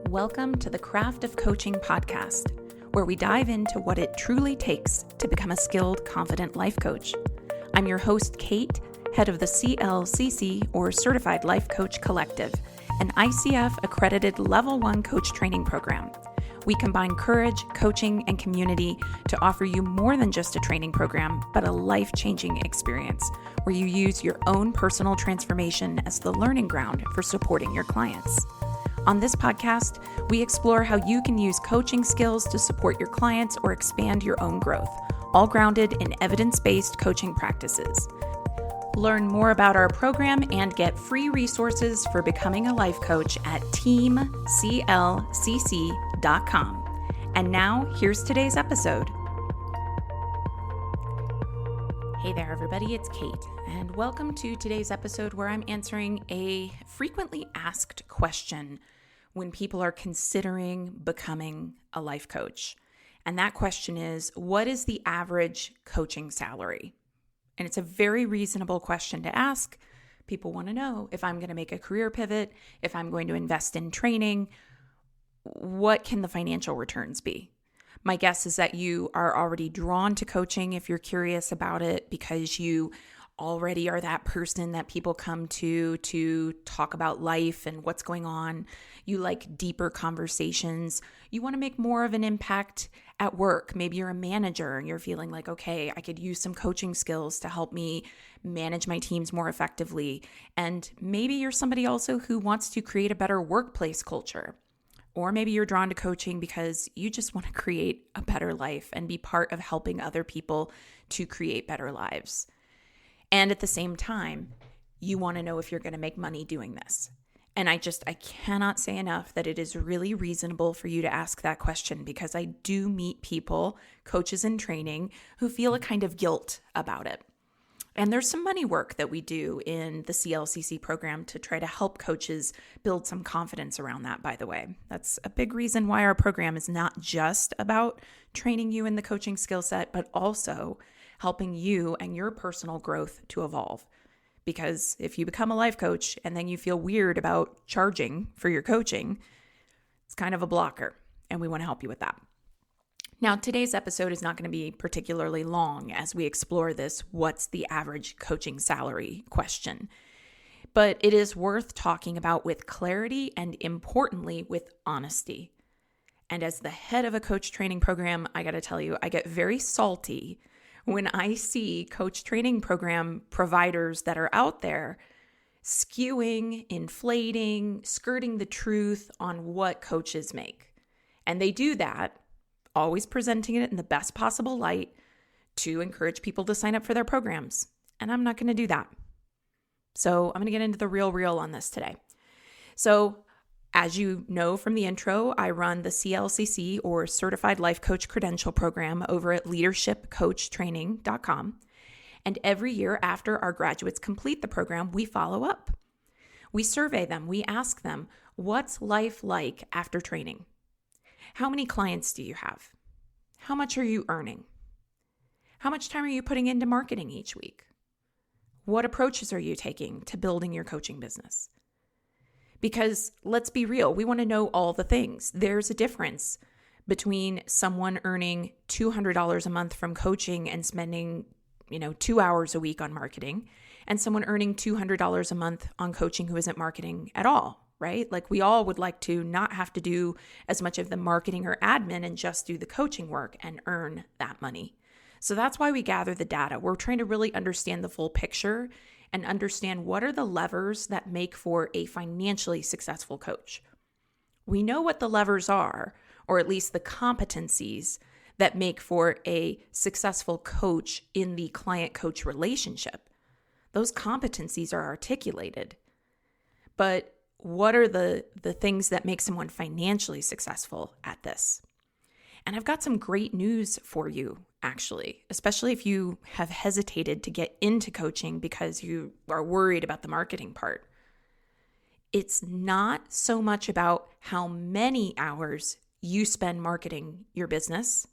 Welcome to the Craft of Coaching podcast, where we dive into what it truly takes to become a skilled, confident life coach. I'm your host, Kate, head of the CLCC, or Certified Life Coach Collective, an ICF-accredited Level 1 coach training program. We combine courage, coaching, and community to offer you more than just a training program, but a life-changing experience where you use your own personal transformation as the learning ground for supporting your clients. On this podcast, we explore how you can use coaching skills to support your clients or expand your own growth, all grounded in evidence-based coaching practices. Learn more about our program and get free resources for becoming a life coach at teamclcc.com. And now, here's today's episode. Hey there, everybody, it's Kate, and welcome to today's episode where I'm answering a frequently asked question when people are considering becoming a life coach. And that question is, what is the average coaching salary? And it's a very reasonable question to ask. People want to know if I'm going to make a career pivot, if I'm going to invest in training, what can the financial returns be? My guess is that you are already drawn to coaching if you're curious about it because you already are that person that people come to talk about life and what's going on. You like deeper conversations. You want to make more of an impact at work. Maybe you're a manager and you're feeling like, okay, I could use some coaching skills to help me manage my teams more effectively. And maybe you're somebody also who wants to create a better workplace culture. Or maybe you're drawn to coaching because you just want to create a better life and be part of helping other people to create better lives. And at the same time, you want to know if you're going to make money doing this. And I cannot say enough that it is really reasonable for you to ask that question because I do meet people, coaches in training, who feel a kind of guilt about it. And there's some money work that we do in the CLCC program to try to help coaches build some confidence around that, by the way. That's a big reason why our program is not just about training you in the coaching skill set, but also helping you and your personal growth to evolve. Because if you become a life coach and then you feel weird about charging for your coaching, it's kind of a blocker, and we want to help you with that. Now, today's episode is not going to be particularly long as we explore this what's the average coaching salary question. But it is worth talking about with clarity and, importantly, with honesty. And as the head of a coach training program, I got to tell you, I get very salty when I see coach training program providers that are out there skewing, inflating, skirting the truth on what coaches make. And they do that, always presenting it in the best possible light to encourage people to sign up for their programs. And I'm not going to do that. So I'm going to get into the real on this today. So as you know from the intro, I run the CLCC, or Certified Life Coach Credential Program, over at leadershipcoachtraining.com. And every year after our graduates complete the program, we follow up. We survey them. We ask them, what's life like after training? How many clients do you have? How much are you earning? How much time are you putting into marketing each week? What approaches are you taking to building your coaching business? Because let's be real, we want to know all the things. There's a difference between someone earning $200 a month from coaching and spending, 2 hours a week on marketing, and someone earning $200 a month on coaching who isn't marketing at all, right? Like, we all would like to not have to do as much of the marketing or admin and just do the coaching work and earn that money. So that's why we gather the data. We're trying to really understand the full picture and understand what are the levers that make for a financially successful coach. We know what the levers are, or at least the competencies that make for a successful coach in the client-coach relationship. Those competencies are articulated. But what are the things that make someone financially successful at this? And I've got some great news for you, actually, especially if you have hesitated to get into coaching because you are worried about the marketing part. It's not so much about how many hours you spend marketing your business.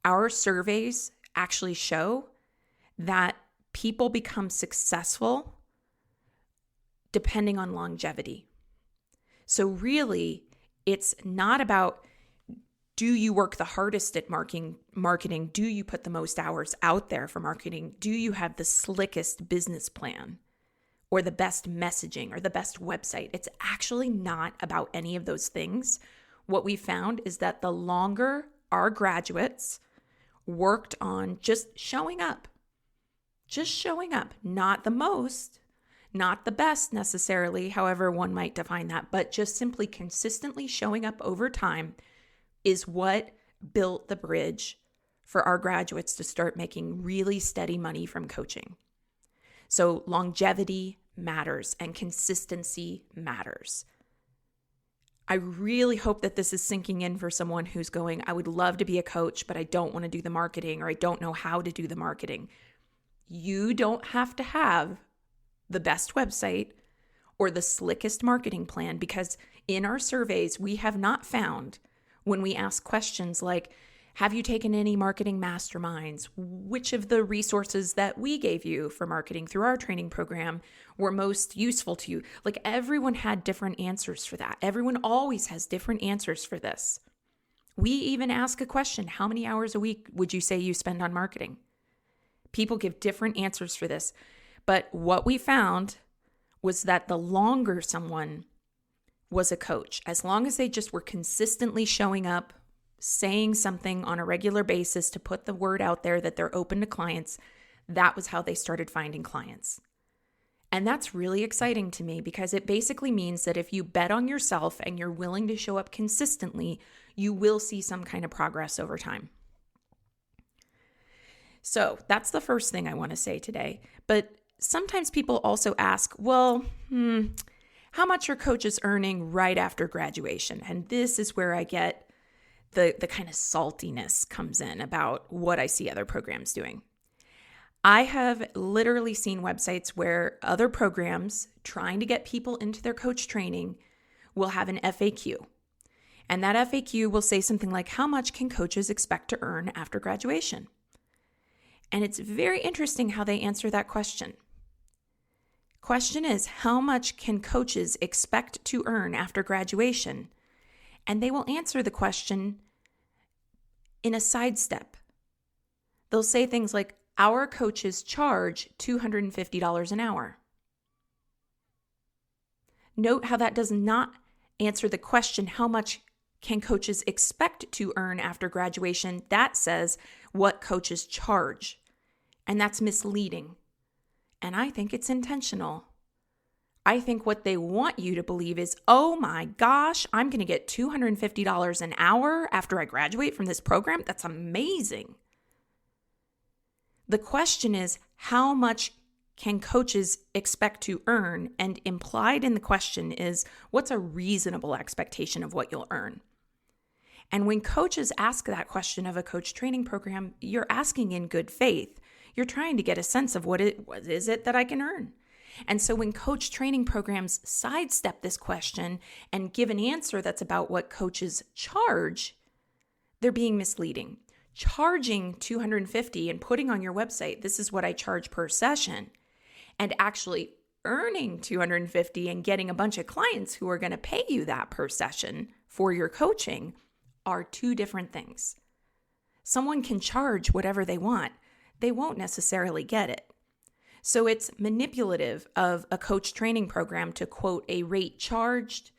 Our surveys actually show that people become successful depending on longevity. So really, It's not about, do you work the hardest at marketing? Do you put the most hours out there for marketing? Do you have the slickest business plan or the best messaging or the best website? It's actually not about any of those things. What we found is that the longer our graduates worked on just showing up, not the most, not the best necessarily, however one might define that, but just simply consistently showing up over time is what built the bridge for our graduates to start making really steady money from coaching. So longevity matters and consistency matters. I really hope that this is sinking in for someone who's going, I would love to be a coach, but I don't want to do the marketing, or I don't know how to do the marketing. You don't have to have the best website or the slickest marketing plan, because in our surveys, we have not found, when we ask questions like, have you taken any marketing masterminds? Which of the resources that we gave you for marketing through our training program were most useful to you? Like, everyone had different answers for that. Everyone always has different answers for this. We even ask a question, how many hours a week would you say you spend on marketing? People give different answers for this. But what we found was that the longer someone was a coach, as long as they just were consistently showing up, saying something on a regular basis to put the word out there that they're open to clients, that was how they started finding clients. And that's really exciting to me, because it basically means that if you bet on yourself and you're willing to show up consistently, you will see some kind of progress over time. So that's the first thing I want to say today. But sometimes people also ask, well, how much are coaches earning right after graduation? And this is where I get the kind of saltiness comes in about what I see other programs doing. I have literally seen websites where other programs trying to get people into their coach training will have an FAQ. And that FAQ will say something like, how much can coaches expect to earn after graduation? And it's very interesting how they answer that question. Question is, how much can coaches expect to earn after graduation? And they will answer the question in a sidestep. They'll say things like, our coaches charge $250 an hour. Note how that does not answer the question, how much can coaches expect to earn after graduation? That says what coaches charge. And that's misleading. And I think it's intentional. I think what they want you to believe is, oh my gosh, I'm going to get $250 an hour after I graduate from this program. That's amazing. The question is, how much can coaches expect to earn? And implied in the question is, what's a reasonable expectation of what you'll earn? And when coaches ask that question of a coach training program, you're asking in good faith. You're trying to get a sense of what is it that I can earn? And so when coach training programs sidestep this question and give an answer that's about what coaches charge, they're being misleading. Charging $250 and putting on your website, this is what I charge per session, and actually earning $250 and getting a bunch of clients who are going to pay you that per session for your coaching are two different things. Someone can charge whatever they want. They won't necessarily get it. So it's manipulative of a coach training program to quote a rate charged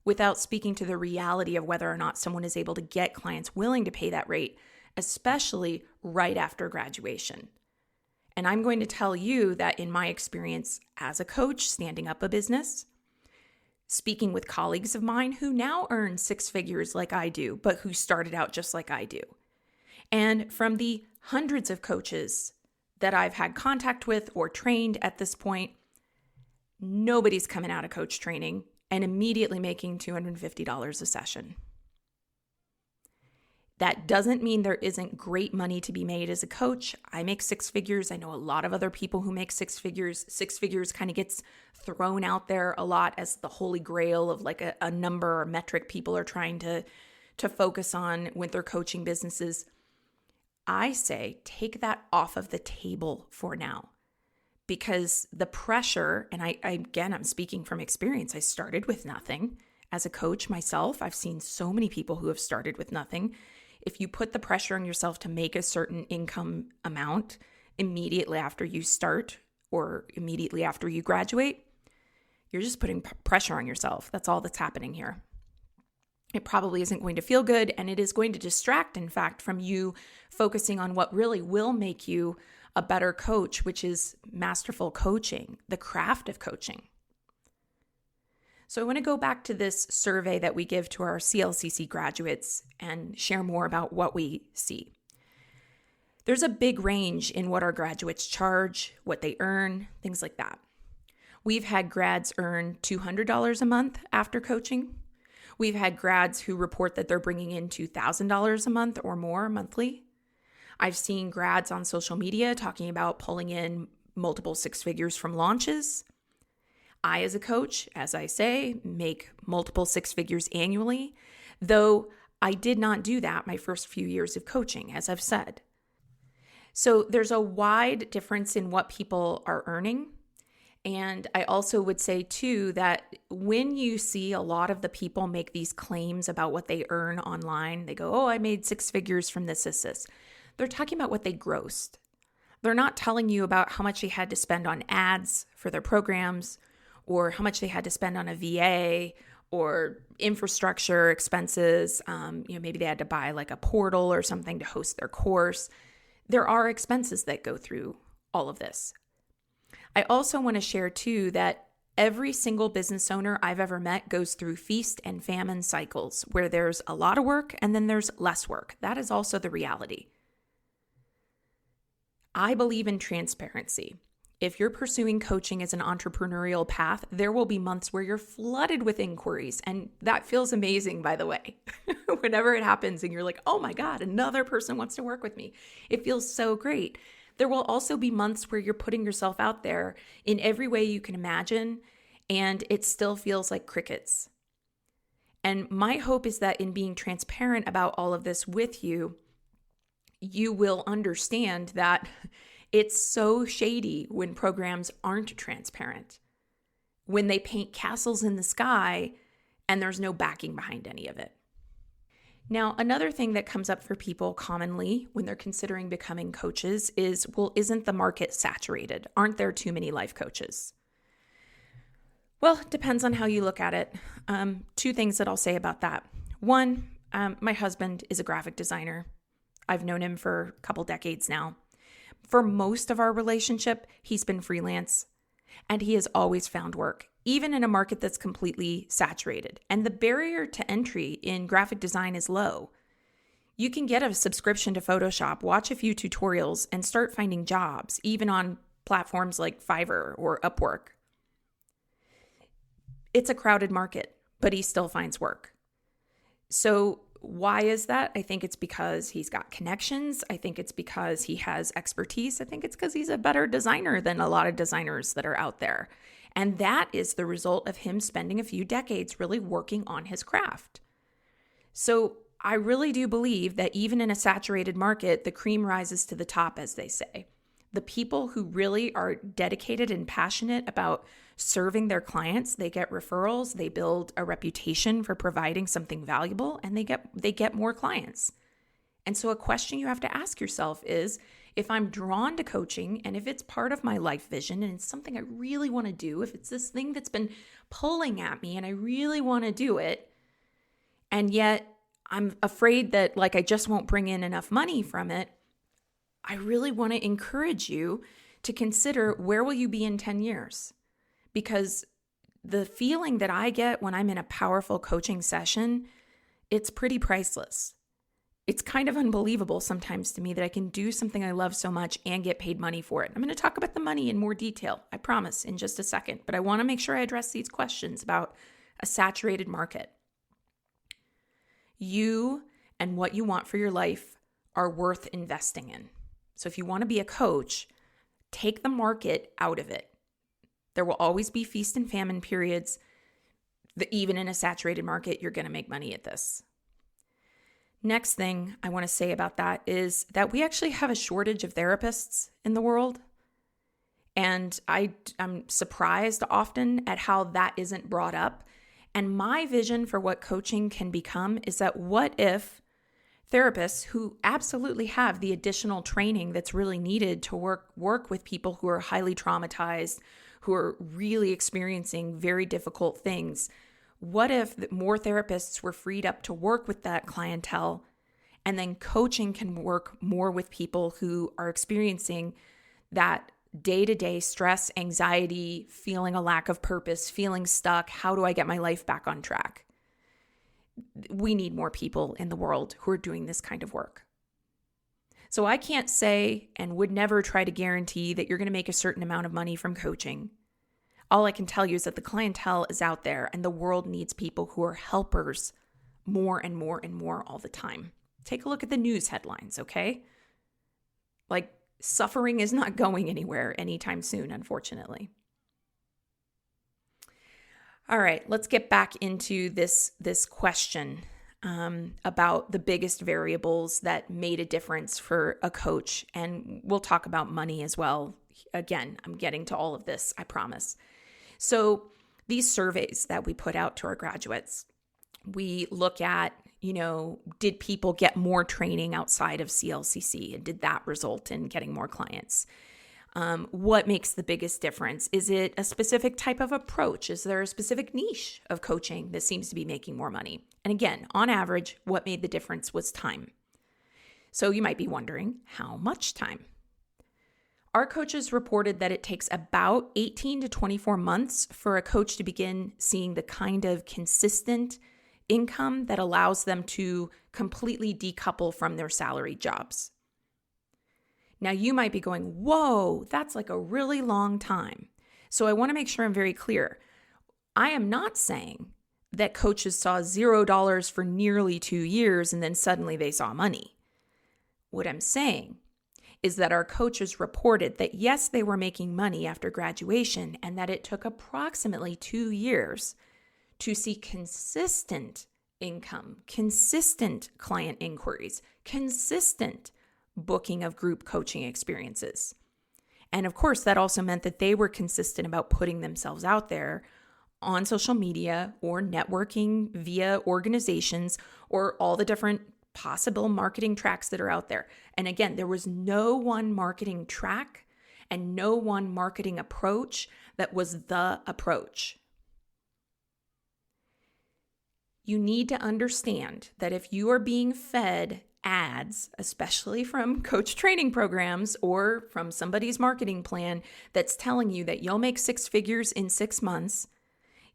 without speaking to the reality of whether or not someone is able to get clients willing to pay that rate, especially right after graduation. And I'm going to tell you that in my experience as a coach, standing up a business, speaking with colleagues of mine who now earn six figures like I do, but who started out just like I do, and from the hundreds of coaches that I've had contact with or trained at this point, nobody's coming out of coach training and immediately making $250 a session. That doesn't mean there isn't great money to be made as a coach. I make six figures. I know a lot of other people who make six figures. Six figures kind of gets thrown out there a lot as the holy grail of like a number or metric people are trying to focus on with their coaching businesses. I say take that off of the table for now, because the pressure, and I'm speaking from experience. I started with nothing as a coach myself, I've seen so many people who have started with nothing. If you put the pressure on yourself to make a certain income amount immediately after you start or immediately after you graduate, you're just putting pressure on yourself. That's all that's happening here. It probably isn't going to feel good, and it is going to distract, in fact, from you focusing on what really will make you a better coach, which is masterful coaching, the craft of coaching. So I want to go back to this survey that we give to our CLCC graduates and share more about what we see. There's a big range in what our graduates charge, what they earn, things like that. We've had grads earn $200 a month after coaching. We've had grads who report that they're bringing in $2,000 a month or more monthly. I've seen grads on social media talking about pulling in multiple six figures from launches. I, as a coach, as I say, make multiple six figures annually, though I did not do that my first few years of coaching, as I've said. So there's a wide difference in what people are earning. And I also would say, too, that when you see a lot of the people make these claims about what they earn online, they go, oh, I made six figures from this. They're talking about what they grossed. They're not telling you about how much they had to spend on ads for their programs or how much they had to spend on a VA or infrastructure expenses. Maybe they had to buy like a portal or something to host their course. There are expenses that go through all of this. I also want to share, too, that every single business owner I've ever met goes through feast and famine cycles where there's a lot of work and then there's less work. That is also the reality. I believe in transparency. If you're pursuing coaching as an entrepreneurial path, there will be months where you're flooded with inquiries. And that feels amazing, by the way. Whenever it happens and you're like, oh my God, another person wants to work with me. It feels so great. There will also be months where you're putting yourself out there in every way you can imagine, and it still feels like crickets. And my hope is that in being transparent about all of this with you, you will understand that it's so shady when programs aren't transparent, when they paint castles in the sky and there's no backing behind any of it. Now, another thing that comes up for people commonly when they're considering becoming coaches is, well, isn't the market saturated? Aren't there too many life coaches? Well, it depends on how you look at it. Two things that I'll say about that. One, my husband is a graphic designer. I've known him for a couple decades now. For most of our relationship, he's been freelance, and he has always found work, even in a market that's completely saturated. And the barrier to entry in graphic design is low. You can get a subscription to Photoshop, watch a few tutorials, and start finding jobs, even on platforms like Fiverr or Upwork. It's a crowded market, but he still finds work. So why is that? I think it's because he's got connections. I think it's because he has expertise. I think it's because he's a better designer than a lot of designers that are out there. And that is the result of him spending a few decades really working on his craft. So I really do believe that even in a saturated market, the cream rises to the top, as they say. The people who really are dedicated and passionate about serving their clients, they get referrals, they build a reputation for providing something valuable, and they get more clients. And so a question you have to ask yourself is, if I'm drawn to coaching and if it's part of my life vision and it's something I really want to do, if it's this thing that's been pulling at me and I really want to do it, and yet I'm afraid that I just won't bring in enough money from it, I really want to encourage you to consider, where will you be in 10 years? Because the feeling that I get when I'm in a powerful coaching session, it's pretty priceless. It's kind of unbelievable sometimes to me that I can do something I love so much and get paid money for it. I'm going to talk about the money in more detail, I promise, in just a second. But I want to make sure I address these questions about a saturated market. You and what you want for your life are worth investing in. So if you want to be a coach, take the market out of it. There will always be feast and famine periods. Even in a saturated market, you're going to make money at this. Next thing I want to say about that is that we actually have a shortage of therapists in the world. And I'm surprised often at how that isn't brought up. And my vision for what coaching can become is that what if therapists who absolutely have the additional training that's really needed to work with people who are highly traumatized, who are really experiencing very difficult things, what if more therapists were freed up to work with that clientele, and then coaching can work more with people who are experiencing that day-to-day stress, anxiety, feeling a lack of purpose, feeling stuck. How do I get my life back on track? We need more people in the world who are doing this kind of work. So I can't say and would never try to guarantee that you're going to make a certain amount of money from coaching. All I can tell you is that the clientele is out there and the world needs people who are helpers more and more and more all the time. Take a look at the news headlines, okay? Like, suffering is not going anywhere anytime soon, unfortunately. All right, let's get back into this question about the biggest variables that made a difference for a coach. And we'll talk about money as well. Again, I'm getting to all of this, I promise. So these surveys that we put out to our graduates, we look at, did people get more training outside of CLCC? And did that result in getting more clients? What makes the biggest difference? Is it a specific type of approach? Is there a specific niche of coaching that seems to be making more money? And again, on average, what made the difference was time. So you might be wondering, how much time? Our coaches reported that it takes about 18 to 24 months for a coach to begin seeing the kind of consistent income that allows them to completely decouple from their salary jobs. Now, you might be going, whoa, that's like a really long time. So I want to make sure I'm very clear. I am not saying that coaches saw $0 for nearly 2 years and then suddenly they saw money. What I'm saying is that our coaches reported that yes, they were making money after graduation and that it took approximately 2 years to see consistent income, consistent client inquiries, consistent booking of group coaching experiences. And of course, that also meant that they were consistent about putting themselves out there on social media or networking via organizations or all the different possible marketing tracks that are out there. And again, there was no one marketing track and no one marketing approach that was the approach. You need to understand that if you are being fed ads, especially from coach training programs or from somebody's marketing plan that's telling you that you'll make 6 figures in 6 months,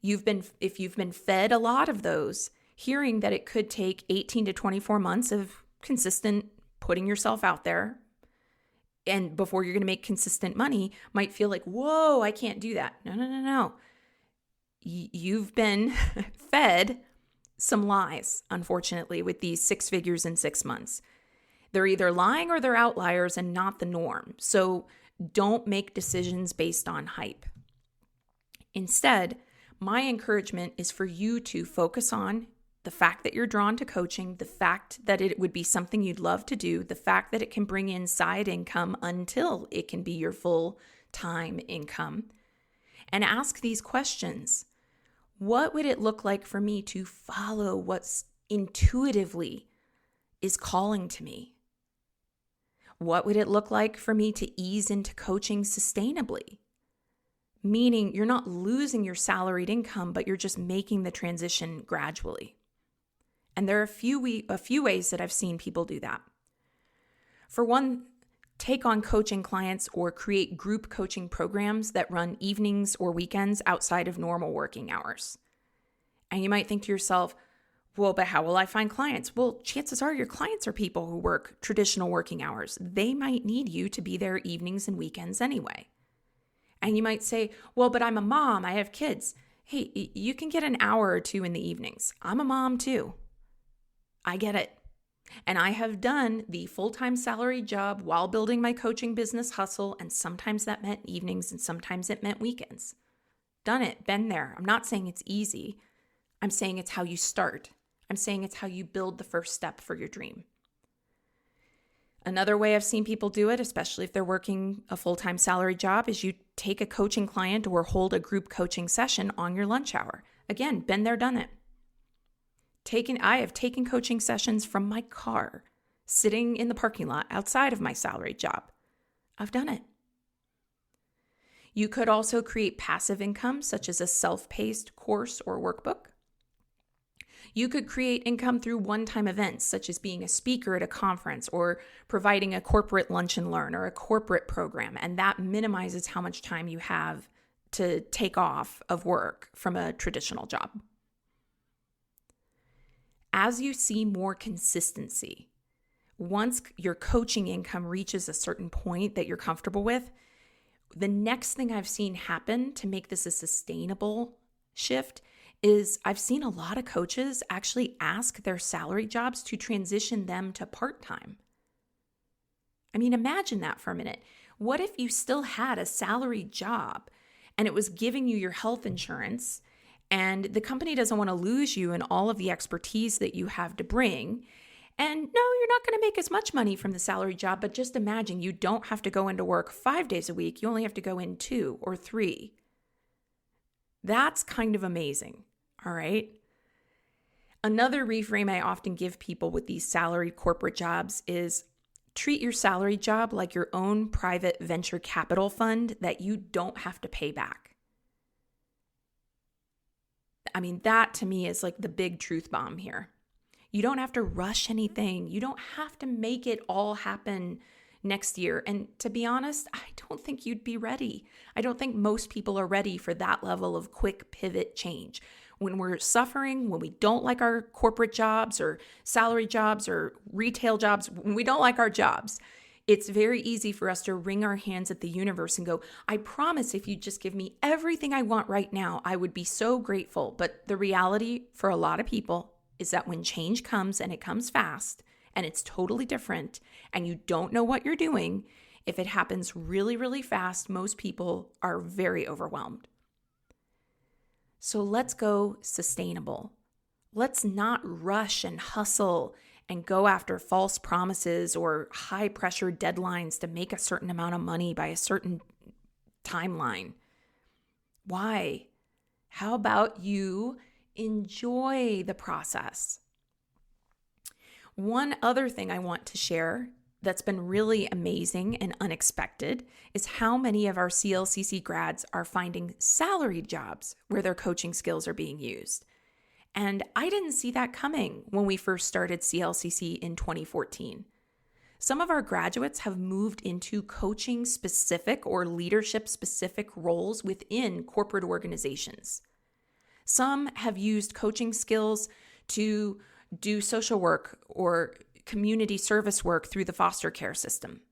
if you've been fed a lot of those, hearing that it could take 18 to 24 months of consistent putting yourself out there and before you're going to make consistent money might feel like, whoa, I can't do that. No. You've been fed some lies, unfortunately, with these 6 figures in 6 months. They're either lying or they're outliers and not the norm. So don't make decisions based on hype. Instead, my encouragement is for you to focus on the fact that you're drawn to coaching, the fact that it would be something you'd love to do, the fact that it can bring in side income until it can be your full-time income. And ask these questions. What would it look like for me to follow what's intuitively is calling to me? What would it look like for me to ease into coaching sustainably? Meaning you're not losing your salaried income, but you're just making the transition gradually. And there are a few ways that I've seen people do that. For one, take on coaching clients or create group coaching programs that run evenings or weekends outside of normal working hours. And you might think to yourself, well, but how will I find clients? Well, chances are your clients are people who work traditional working hours. They might need you to be there evenings and weekends anyway. And you might say, well, but I'm a mom, I have kids. Hey, you can get an hour or 2 in the evenings. I'm a mom too. I get it. And I have done the full-time salary job while building my coaching business hustle, and sometimes that meant evenings and sometimes it meant weekends. Done it, been there. I'm not saying it's easy. I'm saying it's how you start. I'm saying it's how you build the first step for your dream. Another way I've seen people do it, especially if they're working a full-time salary job, is you take a coaching client or hold a group coaching session on your lunch hour. Again, been there, done it. I have taken coaching sessions from my car, sitting in the parking lot outside of my salaried job. I've done it. You could also create passive income, such as a self-paced course or workbook. You could create income through one-time events, such as being a speaker at a conference or providing a corporate lunch and learn or a corporate program, and that minimizes how much time you have to take off of work from a traditional job. As you see more consistency, once your coaching income reaches a certain point that you're comfortable with, the next thing I've seen happen to make this a sustainable shift is I've seen a lot of coaches actually ask their salary jobs to transition them to part-time. I mean, imagine that for a minute. What if you still had a salaried job and it was giving you your health insurance, and the company doesn't want to lose you and all of the expertise that you have to bring? And no, you're not going to make as much money from the salary job, but just imagine you don't have to go into work 5 days a week. You only have to go in 2 or 3. That's kind of amazing, all right? Another reframe I often give people with these salaried corporate jobs is treat your salaried job like your own private venture capital fund that you don't have to pay back. I mean, that to me is like the big truth bomb here. You don't have to rush anything. You don't have to make it all happen next year. And to be honest, I don't think you'd be ready. I don't think most people are ready for that level of quick pivot change. When we're suffering, when we don't like our corporate jobs or salary jobs or retail jobs, when we don't like our jobs, it's very easy for us to wring our hands at the universe and go, I promise if you just give me everything I want right now, I would be so grateful. But the reality for a lot of people is that when change comes and it comes fast and it's totally different and you don't know what you're doing, if it happens really, really fast, most people are very overwhelmed. So let's go sustainable. Let's not rush and hustle and go after false promises or high pressure deadlines to make a certain amount of money by a certain timeline. Why? How about you enjoy the process? One other thing I want to share that's been really amazing and unexpected is how many of our CLCC grads are finding salaried jobs where their coaching skills are being used. And I didn't see that coming when we first started CLCC in 2014. Some of our graduates have moved into coaching specific or leadership specific roles within corporate organizations. Some have used coaching skills to do social work or community service work through the foster care system.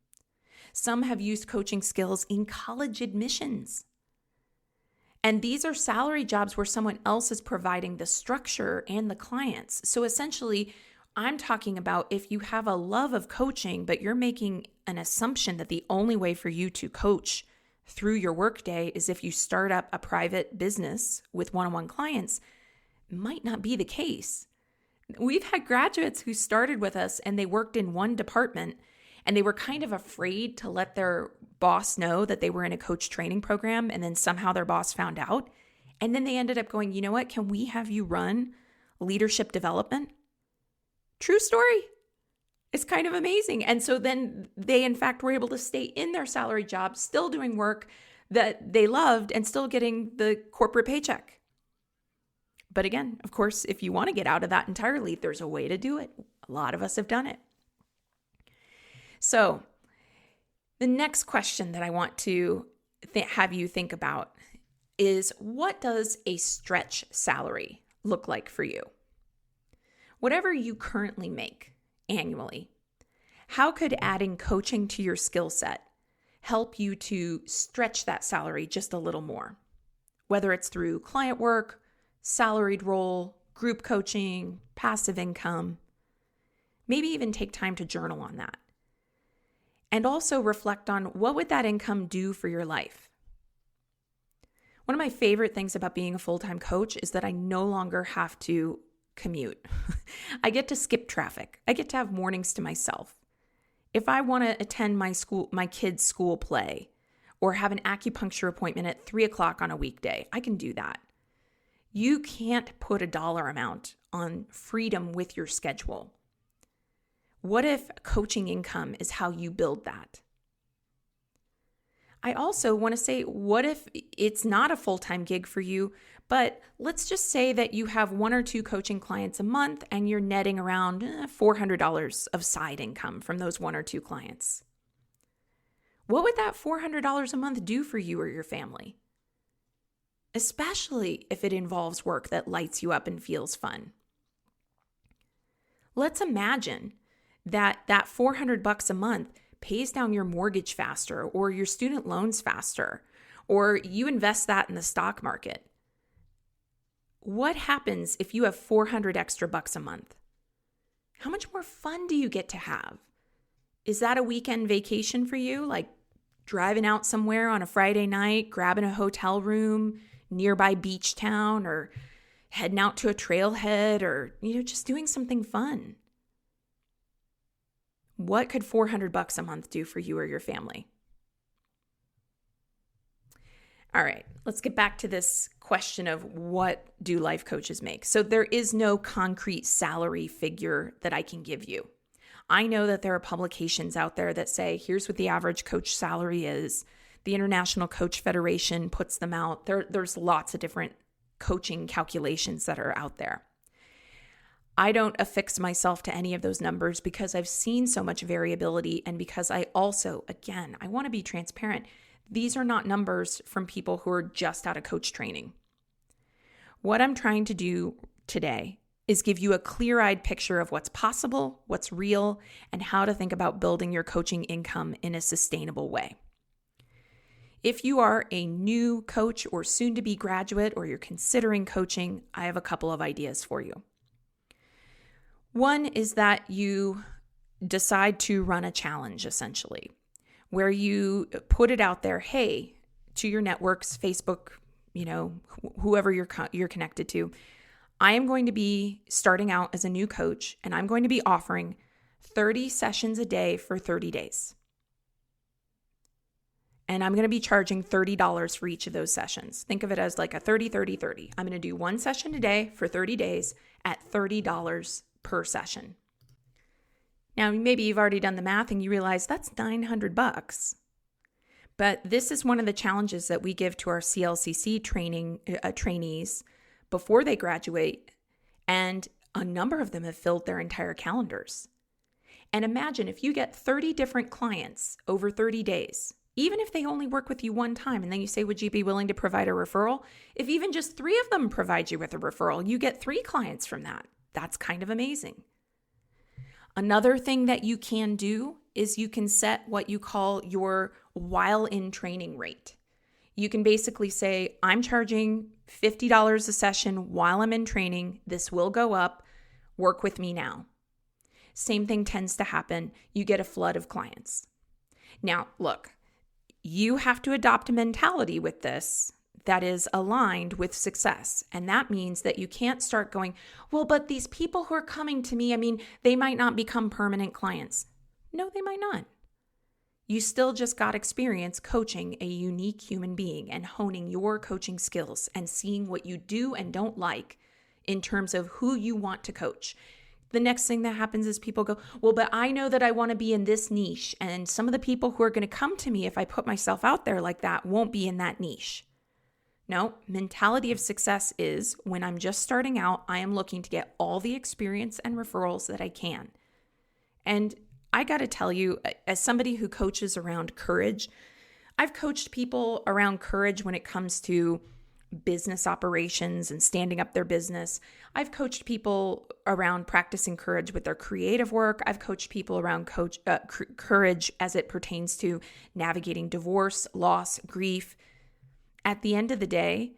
Some have used coaching skills in college admissions. And these are salary jobs where someone else is providing the structure and the clients. So essentially, I'm talking about if you have a love of coaching, but you're making an assumption that the only way for you to coach through your workday is if you start up a private business with one-on-one clients, might not be the case. We've had graduates who started with us and they worked in one department and they were kind of afraid to let their boss know that they were in a coach training program, and then somehow their boss found out. And then they ended up going, you know what, can we have you run leadership development? True story. It's kind of amazing. And so then they, in fact, were able to stay in their salary job, still doing work that they loved and still getting the corporate paycheck. But again, of course, if you want to get out of that entirely, there's a way to do it. A lot of us have done it. So the next question that I want to have you think about is, what does a stretch salary look like for you? Whatever you currently make annually, how could adding coaching to your skill set help you to stretch that salary just a little more? Whether it's through client work, salaried role, group coaching, passive income, maybe even take time to journal on that. And also reflect on, what would that income do for your life? One of my favorite things about being a full-time coach is that I no longer have to commute. I get to skip traffic. I get to have mornings to myself. If I want to attend my kids' school play, or have an acupuncture appointment at 3 o'clock on a weekday. I can do that. You can't put a dollar amount on freedom with your schedule. What if coaching income is how you build that? I also want to say, what if it's not a full-time gig for you, but let's just say that you have 1 or 2 coaching clients a month and you're netting around $400 of side income from those 1 or 2 clients. What would that $400 a month do for you or your family? Especially if it involves work that lights you up and feels fun. Let's imagine that $400 a month pays down your mortgage faster, or your student loans faster, or you invest that in the stock market. What happens if you have $400 extra a month? How much more fun do you get to have? Is that a weekend vacation for you? Like driving out somewhere on a Friday night, grabbing a hotel room, nearby beach town, or heading out to a trailhead, or just doing something fun? What could $400 a month do for you or your family? All right, let's get back to this question of what do life coaches make? So there is no concrete salary figure that I can give you. I know that there are publications out there that say, here's what the average coach salary is. The International Coach Federation puts them out. There's lots of different coaching calculations that are out there. I don't affix myself to any of those numbers because I've seen so much variability, and because I also, again, I want to be transparent. These are not numbers from people who are just out of coach training. What I'm trying to do today is give you a clear-eyed picture of what's possible, what's real, and how to think about building your coaching income in a sustainable way. If you are a new coach or soon-to-be graduate, or you're considering coaching, I have a couple of ideas for you. One is that you decide to run a challenge, essentially, where you put it out there, hey, to your networks, Facebook, whoever you're connected to. I am going to be starting out as a new coach, and I'm going to be offering 30 sessions a day for 30 days. And I'm going to be charging $30 for each of those sessions. Think of it as like a 30, 30, 30. I'm going to do one session a day for 30 days at $30 per session. Now, maybe you've already done the math and you realize that's $900. But this is one of the challenges that we give to our CLCC trainees before they graduate, and a number of them have filled their entire calendars. And imagine if you get 30 different clients over 30 days, even if they only work with you one time, and then you say, would you be willing to provide a referral? If even just 3 of them provide you with a referral, you get 3 clients from that. That's kind of amazing. Another thing that you can do is you can set what you call your while in training rate. You can basically say, I'm charging $50 a session while I'm in training. This will go up. Work with me now. Same thing tends to happen. You get a flood of clients. Now, look, you have to adopt a mentality with this that is aligned with success. And that means that you can't start going, well, but these people who are coming to me, they might not become permanent clients. No, they might not. You still just got experience coaching a unique human being and honing your coaching skills and seeing what you do and don't like in terms of who you want to coach. The next thing that happens is people go, well, but I know that I want to be in this niche. And some of the people who are going to come to me if I put myself out there like that won't be in that niche. No, mentality of success is when I'm just starting out, I am looking to get all the experience and referrals that I can. And I got to tell you, as somebody who coaches around courage, I've coached people around courage when it comes to business operations and standing up their business. I've coached people around practicing courage with their creative work. I've coached people around courage as it pertains to navigating divorce, loss, grief. At the end of the day,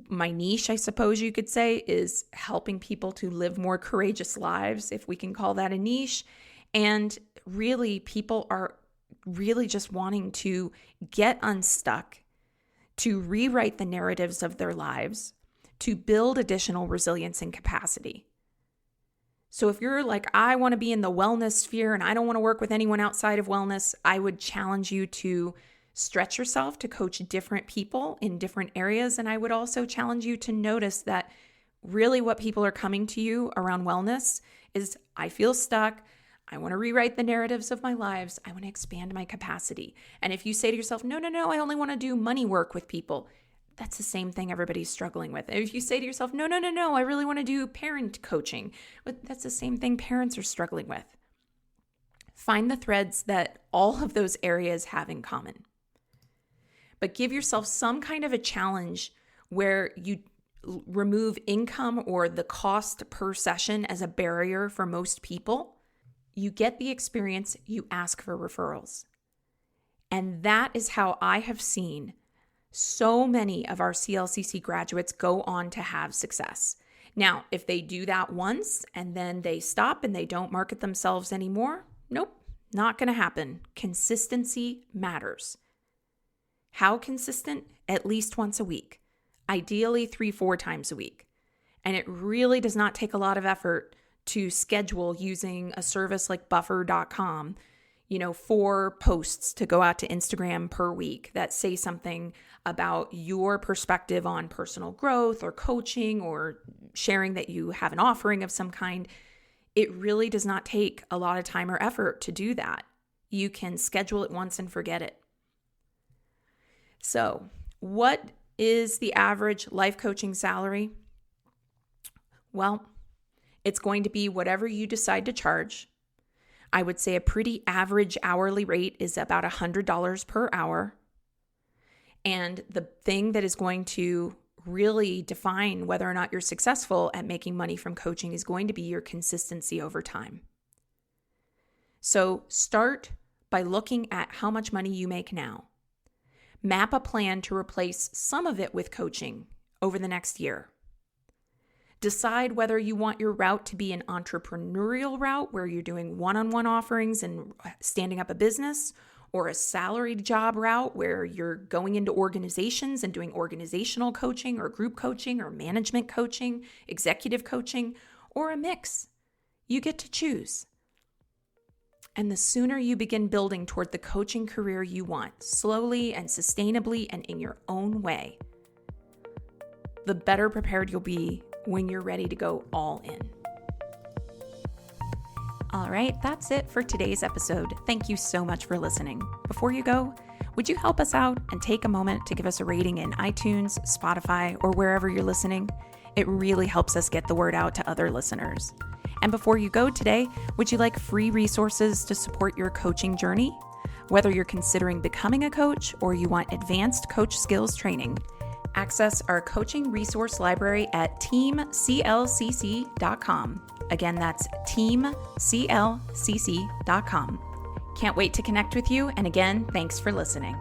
my niche, I suppose you could say, is helping people to live more courageous lives, if we can call that a niche. And really, people are really just wanting to get unstuck, to rewrite the narratives of their lives, to build additional resilience and capacity. So if you're like, I want to be in the wellness sphere and I don't want to work with anyone outside of wellness, I would challenge you to Stretch yourself to coach different people in different areas. And I would also challenge you to notice that really what people are coming to you around wellness is, I feel stuck. I want to rewrite the narratives of my lives. I want to expand my capacity. And if you say to yourself, no, I only want to do money work with people, that's the same thing everybody's struggling with. And if you say to yourself, no, I really want to do parent coaching, but that's the same thing parents are struggling with. Find the threads that all of those areas have in common. But give yourself some kind of a challenge where you remove income or the cost per session as a barrier for most people. You get the experience, you ask for referrals. And that is how I have seen so many of our CLCC graduates go on to have success. Now, if they do that once and then they stop and they don't market themselves anymore, nope, not going to happen. Consistency matters. How consistent? At least once a week. Ideally 3-4 times a week. And it really does not take a lot of effort to schedule using a service like buffer.com, 4 posts to go out to Instagram per week that say something about your perspective on personal growth or coaching or sharing that you have an offering of some kind. It really does not take a lot of time or effort to do that. You can schedule it once and forget it. So, what is the average life coaching salary? Well, it's going to be whatever you decide to charge. I would say a pretty average hourly rate is about $100 per hour. And the thing that is going to really define whether or not you're successful at making money from coaching is going to be your consistency over time. So start by looking at how much money you make now. Map a plan to replace some of it with coaching over the next year. Decide whether you want your route to be an entrepreneurial route where you're doing one-on-one offerings and standing up a business, or a salaried job route where you're going into organizations and doing organizational coaching or group coaching or management coaching, executive coaching, or a mix. You get to choose. And the sooner you begin building toward the coaching career you want, slowly and sustainably and in your own way, the better prepared you'll be when you're ready to go all in. All right, that's it for today's episode. Thank you so much for listening. Before you go, would you help us out and take a moment to give us a rating in iTunes, Spotify, or wherever you're listening? It really helps us get the word out to other listeners. And before you go today, would you like free resources to support your coaching journey? Whether you're considering becoming a coach or you want advanced coach skills training, access our coaching resource library at teamclcc.com. Again, that's teamclcc.com. Can't wait to connect with you. And again, thanks for listening.